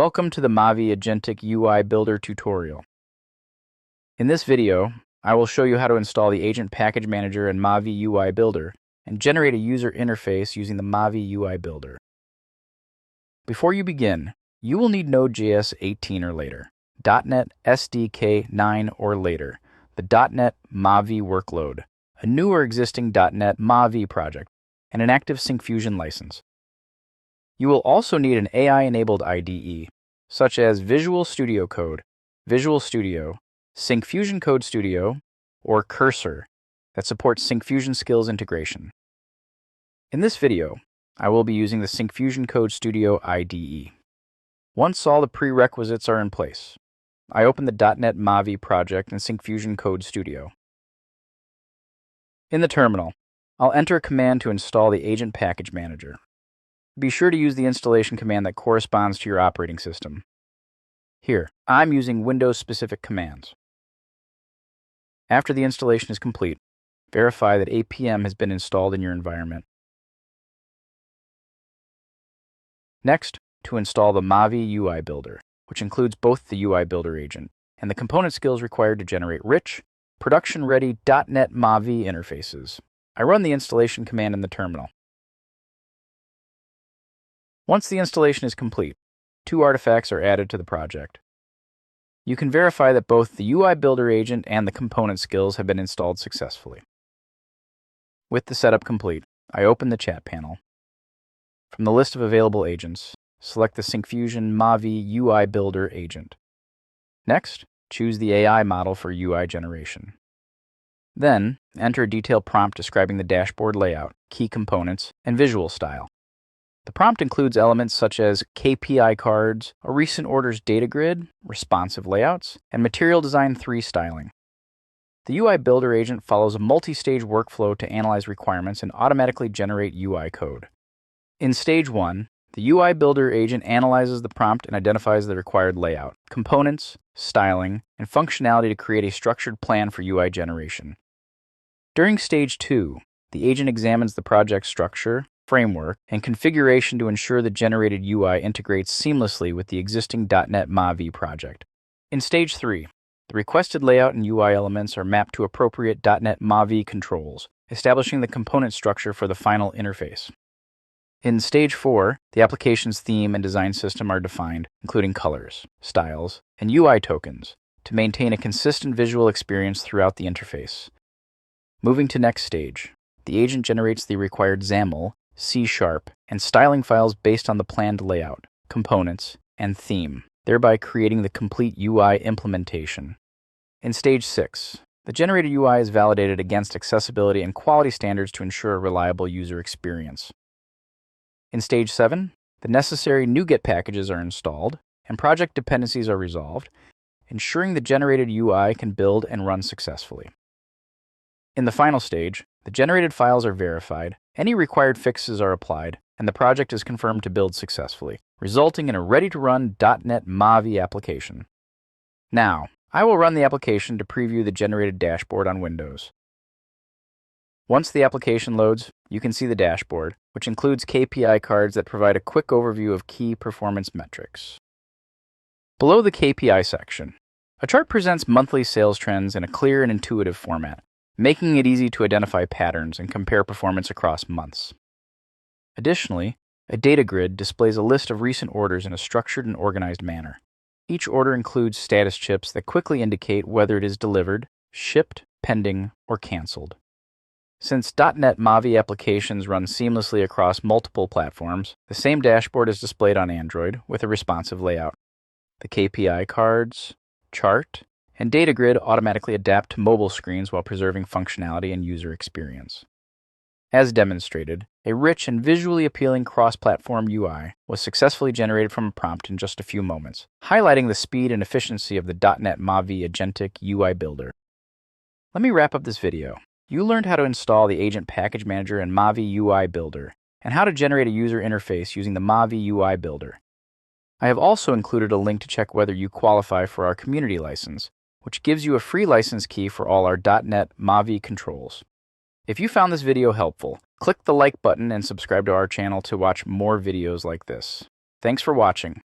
Welcome to the MAUI Agentic UI Builder tutorial. In this video, I will show you how to install the Agent Package Manager in MAUI UI Builder and generate a user interface using the MAUI UI Builder. Before you begin, you will need Node.js 18 or later, .NET SDK 9 or later, the .NET MAUI workload, a new or existing .NET MAUI project, and an active Syncfusion license. You will also need an AI-enabled IDE, such as Visual Studio Code, Visual Studio, Syncfusion Code Studio, or Cursor, that supports Syncfusion skills integration. In this video, I will be using the Syncfusion Code Studio IDE. Once all the prerequisites are in place, I open the .NET MAUI project in Syncfusion Code Studio. In the terminal, I'll enter a command to install the Agent Package Manager. Be sure to use the installation command that corresponds to your operating system. Here, I'm using Windows-specific commands. After the installation is complete, verify that APM has been installed in your environment. Next, to install the MAUI UI Builder, which includes both the UI Builder agent and the component skills required to generate rich, production-ready .NET MAUI interfaces. I run the installation command in the terminal. Once the installation is complete, 2 artifacts are added to the project. You can verify that both the UI Builder agent and the component skills have been installed successfully. With the setup complete, I open the chat panel. From the list of available agents, select the Syncfusion MAUI UI Builder agent. Next, choose the AI model for UI generation. Then, enter a detailed prompt describing the dashboard layout, key components, and visual style. The prompt includes elements such as KPI cards, a recent orders data grid, responsive layouts, and material design 3 styling. The UI Builder agent follows a multi-stage workflow to analyze requirements and automatically generate UI code. In Stage 1, the UI Builder agent analyzes the prompt and identifies the required layout, components, styling, and functionality to create a structured plan for UI generation. During Stage 2, the agent examines the project structure, framework, and configuration to ensure the generated UI integrates seamlessly with the existing .NET MAUI project. In Stage 3, the requested layout and UI elements are mapped to appropriate .NET MAUI controls, establishing the component structure for the final interface. In Stage 4, the application's theme and design system are defined, including colors, styles, and UI tokens, to maintain a consistent visual experience throughout the interface. Moving to next stage, the agent generates the required XAML, C#, and styling files based on the planned layout, components, and theme, thereby creating the complete UI implementation. In Stage 6, the generated UI is validated against accessibility and quality standards to ensure a reliable user experience. In Stage 7, the necessary NuGet packages are installed and project dependencies are resolved, ensuring the generated UI can build and run successfully. In the final stage, the generated files are verified, any required fixes are applied, and the project is confirmed to build successfully, resulting in a ready-to-run .NET MAUI application. Now, I will run the application to preview the generated dashboard on Windows. Once the application loads, you can see the dashboard, which includes KPI cards that provide a quick overview of key performance metrics. Below the KPI section, a chart presents monthly sales trends in a clear and intuitive format, making it easy to identify patterns and compare performance across months. Additionally, a data grid displays a list of recent orders in a structured and organized manner. Each order includes status chips that quickly indicate whether it is delivered, shipped, pending, or canceled. Since .NET MAUI applications run seamlessly across multiple platforms, the same dashboard is displayed on Android with a responsive layout. The KPI cards, chart, and data grid automatically adapt to mobile screens while preserving functionality and user experience. As demonstrated, a rich and visually appealing cross-platform UI was successfully generated from a prompt in just a few moments, highlighting the speed and efficiency of the .NET MAUI Agentic UI Builder. Let me wrap up this video. You learned how to install the Agent Package Manager in MAUI UI Builder and how to generate a user interface using the MAUI UI Builder. I have also included a link to check whether you qualify for our community license, which gives you a free license key for all our .NET MAUI controls. If you found this video helpful, click the like button and subscribe to our channel to watch more videos like this. Thanks for watching.